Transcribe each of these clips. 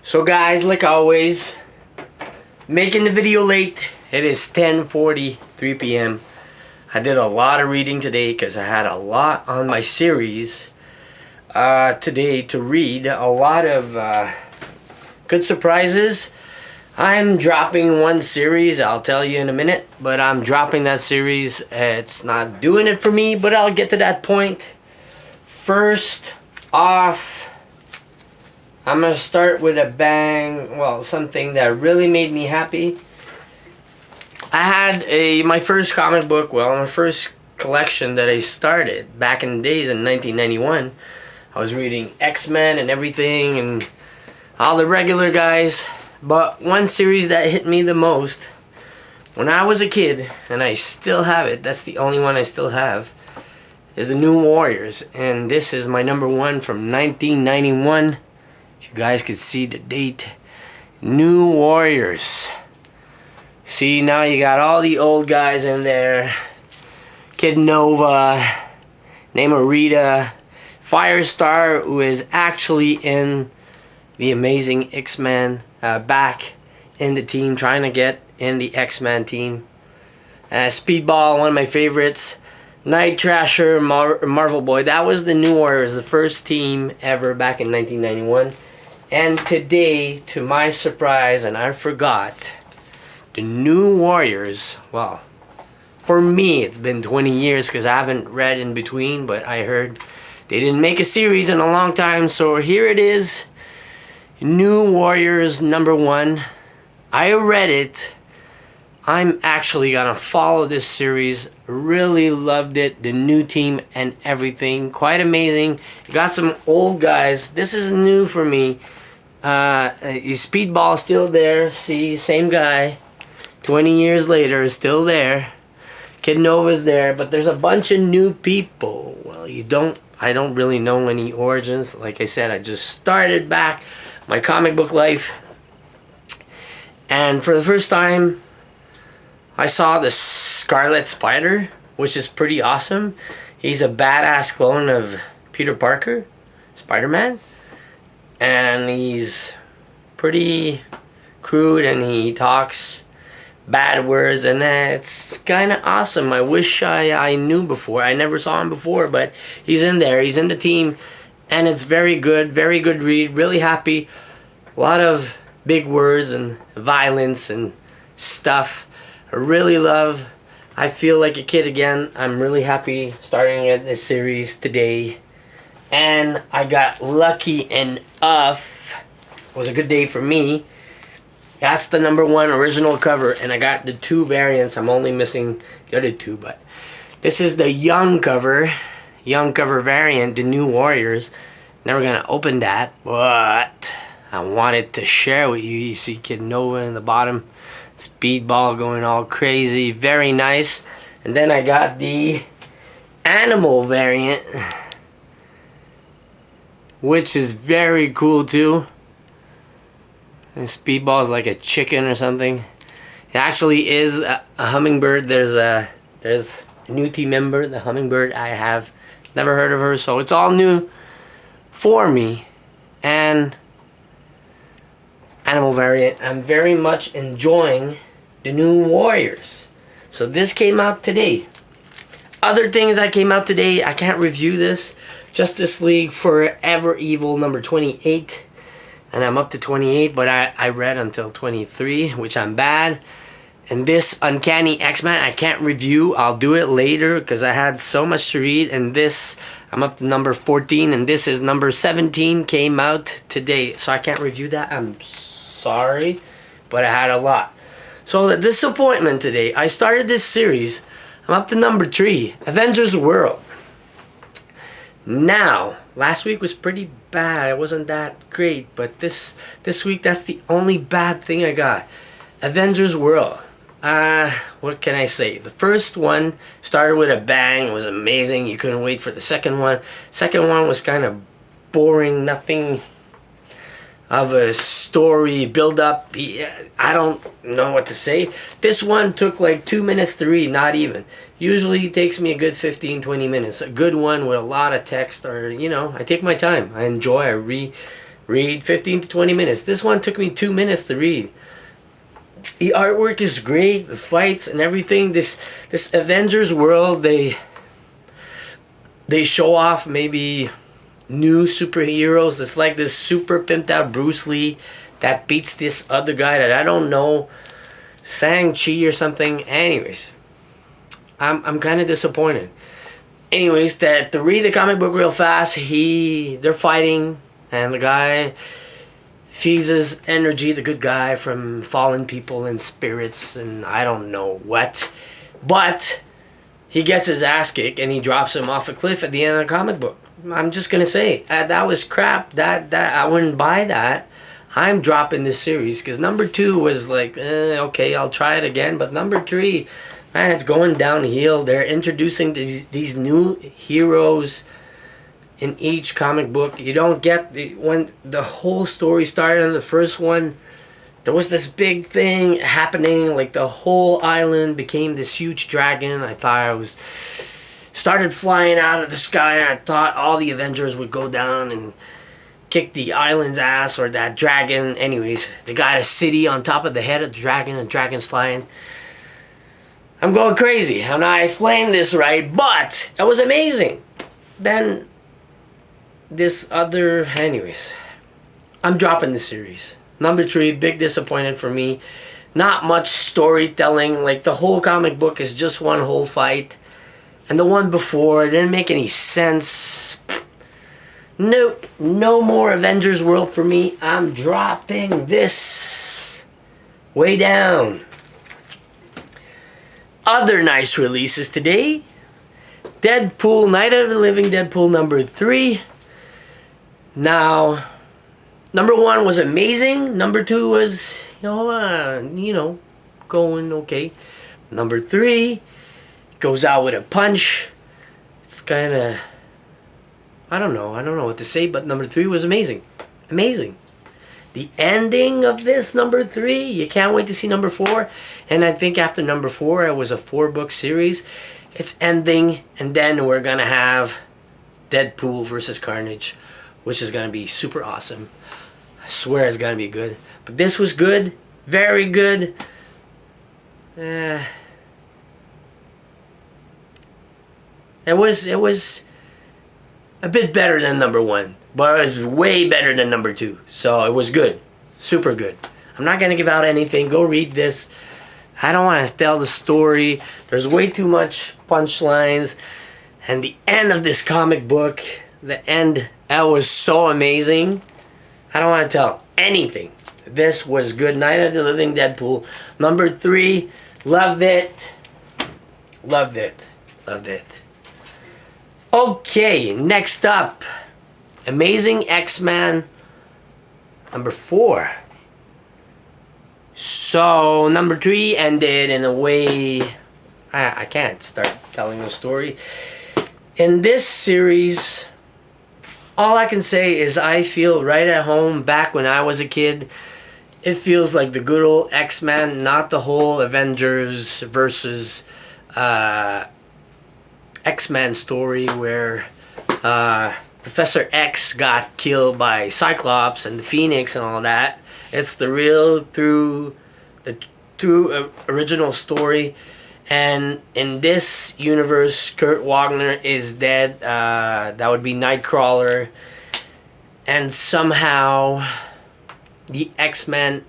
So guys, like always, making the video late. It is 10:43 p.m. I did a lot of reading today because I had a lot on my series today to read. A lot of good surprises. I'm dropping one series, I'll tell you in a minute, but I'm dropping that series. It's not doing it for me, but I'll get to that point. First off, I'm going to start with a bang. Well, something that really made me happy. I had my first comic book, my first collection that I started back in the days in 1991. I was reading X-Men and everything and all the regular guys. But one series that hit me the most when I was a kid, and I still have it, that's the only one I still have, is the New Warriors. And this is my number one from 1991. If you guys could see the date. New Warriors. See, now you got all the old guys in there. Kid Nova, Namorita, Firestar, who is actually in the Amazing X-Men, back in the team, trying to get in the X-Men team. Speedball, one of my favorites. Night Trasher, Marvel Boy. That was the New Warriors, the first team ever back in 1991. And today, to my surprise, and I forgot, the New Warriors, well, for me, it's been 20 years because I haven't read in between, but I heard they didn't make a series in a long time, so here it is. New Warriors number one. I read it. I'm actually gonna follow this series. Really loved it. The new team and everything. Quite amazing. Got some old guys. This is new for me. Speedball still there. See, same guy. 20 years later, still there. Kid Nova's there, but there's a bunch of new people. Well, I don't really know any origins. Like I said, I just started back my comic book life. And for the first time, I saw the Scarlet Spider, which is pretty awesome. He's a badass clone of Peter Parker, Spider-Man. And he's pretty crude and he talks bad words and it's kind of awesome. I wish I knew before. I never saw him before, but he's in there. He's in the team and it's very good read. Really happy. A lot of big words and violence and stuff. I really love. I feel like a kid again. I'm really happy starting this series today. And I got lucky enough. It was a good day for me. That's the number one original cover. And I got the two variants. I'm only missing the other two. But this is the young cover. Young cover variant. The New Warriors. Never going to open that. But I wanted to share with you. You see Kid Nova in the bottom. Speedball going all crazy. Very nice. And then I got the animal variant, which is very cool too. And Speedball is like a chicken or something. It actually is a hummingbird. There's a new team member, the hummingbird. I have never heard of her, so it's all new for me. And animal variant. I'm very much enjoying the New Warriors. So this came out today. Other things that came out today, I can't review this. Justice League Forever Evil number 28. And I'm up to 28, but I read until 23, which I'm bad. And this Uncanny X-Men, I can't review. I'll do it later because I had so much to read. And this, I'm up to number 14, and this is number 17, came out today. So I can't review that. I'm sorry, but I had a lot. So the disappointment today, I started this series. I'm up to number 3, Avengers World. Now, last week was pretty bad. It wasn't that great, but this week, that's the only bad thing I got. Avengers World. What can I say? The first one started with a bang. It was amazing. You couldn't wait for the second one. Second one was kind of boring. Nothing of a story build up. I don't know what to say. This one took like 2 minutes to read, not even. Usually it takes me a good 15-20 minutes. A good one with a lot of text, or I take my time. I enjoy, I read 15 to 20 minutes. This one took me 2 minutes to read. The artwork is great, the fights and everything. This Avengers World, they show off maybe new superheroes. It's like this super pimped out Bruce Lee that beats this other guy that I don't know, Shang-Chi or something. Anyways, I'm kind of disappointed. Anyways, to read the comic book real fast, they're fighting, and the guy feeds his energy, the good guy, from fallen people and spirits and I don't know what. But he gets his ass kicked and he drops him off a cliff at the end of the comic book. I'm just gonna say that was crap. That I wouldn't buy that. I'm dropping this series because number 2 was like, okay, I'll try it again. But number 3, man, it's going downhill. They're introducing these new heroes in each comic book. You don't get when the whole story started in the first one. There was this big thing happening, like the whole island became this huge dragon. I thought I started flying out of the sky, and I thought all the Avengers would go down and kick the island's ass, or that dragon. Anyways, they got a city on top of the head of the dragon, and dragon's flying. I'm going crazy. I'm not explaining this right, but it was amazing. Then this other, anyways, I'm dropping the series. Number 3, big disappointment for me. Not much storytelling. Like the whole comic book is just one whole fight, and the one before didn't make any sense. Nope, no more Avengers World for me. I'm dropping this way down. Other nice releases today. Deadpool, Night of the Living Deadpool number 3. Now, number 1 was amazing. Number 2 was, going okay. Number 3 goes out with a punch. It's kind of, I don't know what to say, but number 3 was amazing. Amazing. The ending of this number 3, you can't wait to see number 4. And I think after number 4, it was a 4-book series. It's ending, and then we're going to have Deadpool versus Carnage, which is going to be super awesome. I swear it's going to be good. But this was good. Very good. It was a bit better than number 1, but it was way better than number 2. So it was good. Super good. I'm not going to give out anything. Go read this. I don't want to tell the story. There's way too much punchlines. And the end of this comic book, the end, that was so amazing. I don't want to tell anything. This was good. Night of the Living Deadpool. Number 3, loved it. Loved it. Loved it. Okay, next up, Amazing X-Men number 4. So, number 3 ended in a way, I can't start telling the story. In this series, all I can say is I feel right at home back when I was a kid. It feels like the good old X-Men, not the whole Avengers versus X-Men story where Professor X got killed by Cyclops and the Phoenix and all that. It's the real true original story. And in this universe, Kurt Wagner is dead. That would be Nightcrawler. And somehow the X-Men,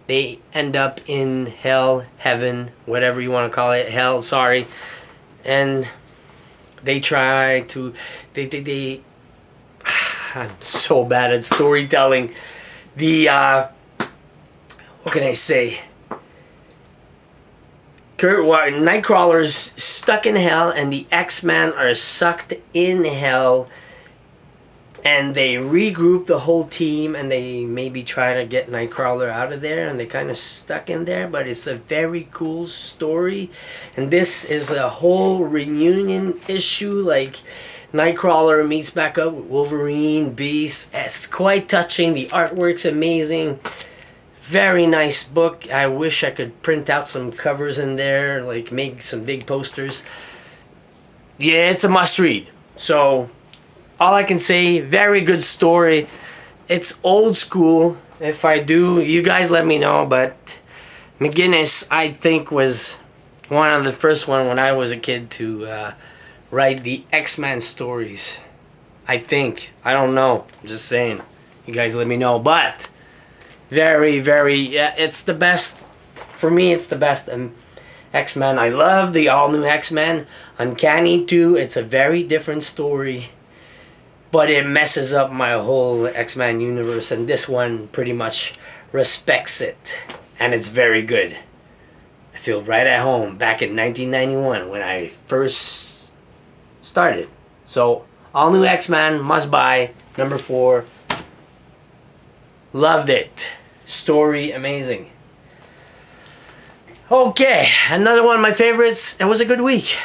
they end up in hell, heaven, whatever you want to call it. Hell, sorry. And they try to, I'm so bad at storytelling. What can I say? Nightcrawler's stuck in hell, and the X-Men are sucked in hell, and they regroup the whole team, and they maybe try to get Nightcrawler out of there, and they kind of stuck in there. But it's a very cool story, and this is a whole reunion issue. Like Nightcrawler meets back up with Wolverine, Beast. It's quite touching. The artwork's amazing. Very nice book. I wish I could print out some covers in there, like make some big posters. Yeah, it's a must read. So all I can say, very good story. It's old school. If I do, you guys let me know. But McGinnis, I think, was one of the first one when I was a kid to write the X-Men stories. I think. I don't know. I'm just saying. You guys let me know. But very, very, yeah, it's the best. For me, it's the best X-Men. I love the all-new X-Men. Uncanny too. It's a very different story. But it messes up my whole X-Men universe. And this one pretty much respects it. And it's very good. I feel right at home back in 1991 when I first started. So, all new X-Men, must buy, number 4. Loved it. Story, amazing. Okay, another one of my favorites. It was a good week.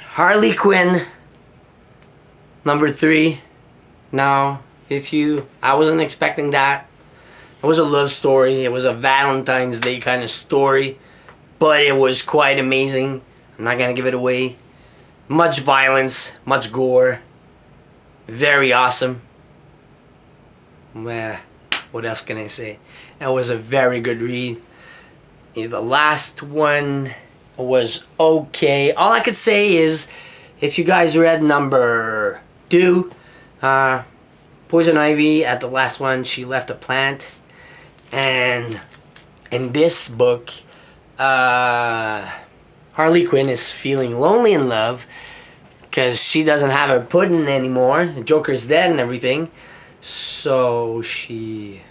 Harley Quinn, number 3. Now, I wasn't expecting that. It was a love story. It was a Valentine's Day kind of story. But it was quite amazing. I'm not going to give it away. Much violence, much gore. Very awesome. Well, what else can I say? It was a very good read. The last one was okay. All I could say is, if you guys read number 2, Poison Ivy, at the last one, she left a plant. And in this book, Harley Quinn is feeling lonely in love because she doesn't have her pudding anymore. The Joker's dead and everything. So she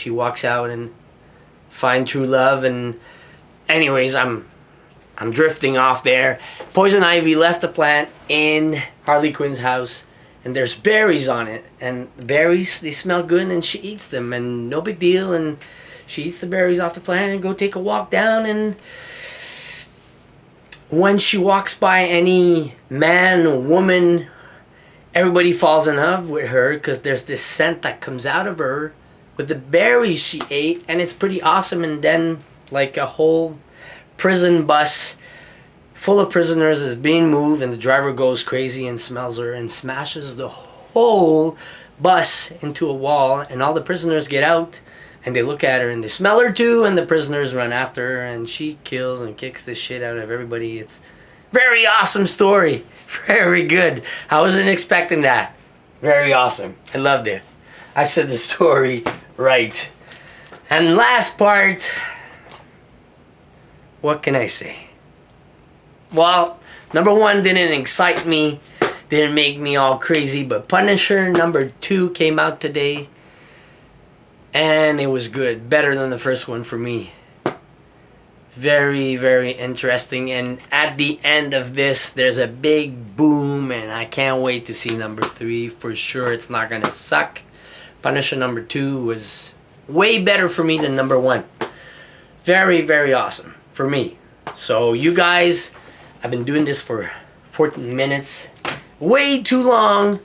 walks out and finds true love. And anyways, I'm drifting off there. Poison Ivy left the plant in Harley Quinn's house, and there's berries on it. And the berries, they smell good, and she eats them, and no big deal. And she eats the berries off the plant and go take a walk down. And when she walks by any man or woman, everybody falls in love with her because there's this scent that comes out of her with the berries she ate, and it's pretty awesome. And then, like, a whole prison bus full of prisoners is being moved, and the driver goes crazy and smells her and smashes the whole bus into a wall, and all the prisoners get out and they look at her and they smell her too, and the prisoners run after her, and she kills and kicks the shit out of everybody. It's very awesome story. Very good. I wasn't expecting that. Very awesome. I loved it. I said the story right. And last part, what can I say? Well, number 1 didn't excite me, didn't make me all crazy, but Punisher number 2 came out today, and it was good. Better than the first one for me. Very, very interesting. And at the end of this, there's a big boom, and I can't wait to see number 3. For sure, it's not going to suck. Punisher number 2 was way better for me than number 1. Very, very awesome for me. So you guys, I've been doing this for 14 minutes. Way too long.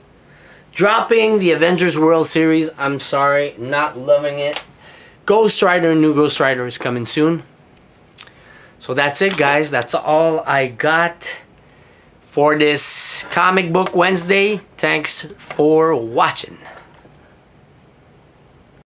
Dropping the Avengers World series. I'm sorry, not loving it. Ghost Rider, new Ghost Rider is coming soon. So that's it, guys. That's all I got for this Comic Book Wednesday. Thanks for watching.